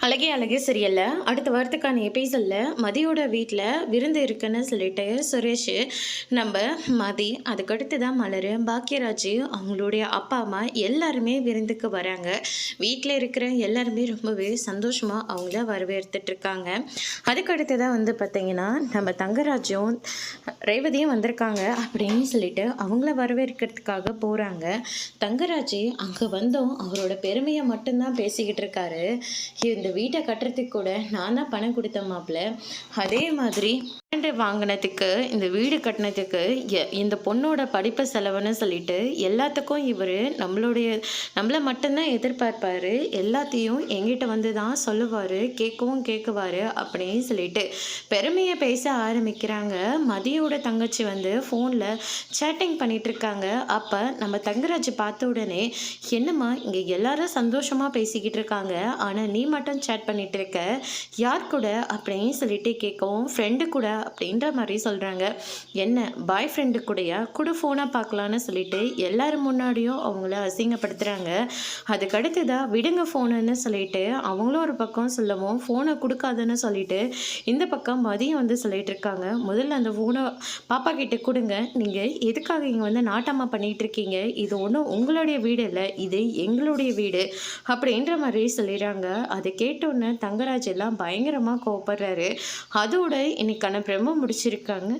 அழகே அழகே சரியல்ல அடுத்த வாரத்துக்கான எபிசோடில் மதியோட வீட்டில் விருந்து இருக்குன்னு சொல்லிட்டு சுரேஷ் நம்ம மதி அதுக்கடுத்து தான் மலர் பாக்கியராஜ் அவங்களுடைய அப்பா அம்மா எல்லாருமே விருந்துக்கு வராங்க. வீட்டில் இருக்கிற எல்லாருமே ரொம்பவே சந்தோஷமாக அவங்கள வரவேற்றுட்ருக்காங்க. அதுக்கடுத்து தான் வந்து பார்த்திங்கன்னா நம்ம தங்கராஜும் ரேவதியும் வந்திருக்காங்க அப்படின்னு சொல்லிட்டு அவங்கள வரவேற்கிறதுக்காக போகிறாங்க. தங்கராஜ் அங்கே வந்தும் அவரோட பெருமையை மட்டும்தான் பேசிக்கிட்டு இருக்காரு. இந்த வீட்டை கட்டுறதுக்கு கூட நான் தான் பணம் கொடுத்த மாப்பிள்ள, அதே மாதிரி வாங்கினதுக்கு இந்த வீடு கட்டினதுக்கு இந்த பொண்ணோட படிப்பு செலவுன்னு சொல்லிட்டு எல்லாத்துக்கும் இவர் நம்மளை மட்டும்தான் எதிர்பார்ப்பாரு. எல்லாத்தையும் எங்கிட்ட வந்து தான் சொல்லுவார், கேட்குவார் அப்படின்னு சொல்லிட்டு பெருமையை பேச ஆரம்பிக்கிறாங்க. மதியோட தங்கச்சி வந்து ஃபோனில் சேட்டிங் பண்ணிட்டு இருக்காங்க. அப்போ நம்ம தங்கராஜ் பார்த்த உடனே, என்னம்மா இங்கே எல்லாரும் சந்தோஷமாக பேசிக்கிட்டு இருக்காங்க, ஆனால் நீ மட்டும் சேட் பண்ணிட்டு இருக்க, யார் கூட அப்படின்னு சொல்லிட்டு கேட்கவும், ஃப்ரெண்டு கூட அப்படின்ற மாதிரி சொல்கிறாங்க. என்ன பாய் ஃப்ரெண்டு கூடயா, கூட ஃபோனாக பார்க்கலான்னு சொல்லிட்டு எல்லாரும் முன்னாடியும் அவங்கள அசிங்கப்படுத்துகிறாங்க. அதுக்கடுத்துதான் விடுங்க ஃபோனுன்னு சொல்லிட்டு அவங்களும் ஒரு பக்கம் சொல்லவும், ஃபோனை கொடுக்காதுன்னு சொல்லிட்டு இந்த பக்கம் மதியம் வந்து சொல்லிட்டு இருக்காங்க. முதல்ல அந்த ஃபோனை பாப்பா கிட்ட கொடுங்க, நீங்கள் எதுக்காக இங்கே வந்து நாட்டமாக பண்ணிகிட்டு இருக்கீங்க, இது ஒன்றும் உங்களுடைய வீடு இல்லை, இது எங்களுடைய வீடு அப்படின்ற மாதிரி சொல்லிடுறாங்க. அதை கேட்டோன்னே தங்கராஜ் எல்லாம் பயங்கரமாக கோவப்படுறாரு. அதோட இன்னைக்கான பிரம்ம முடிச்சிருக்காங்க.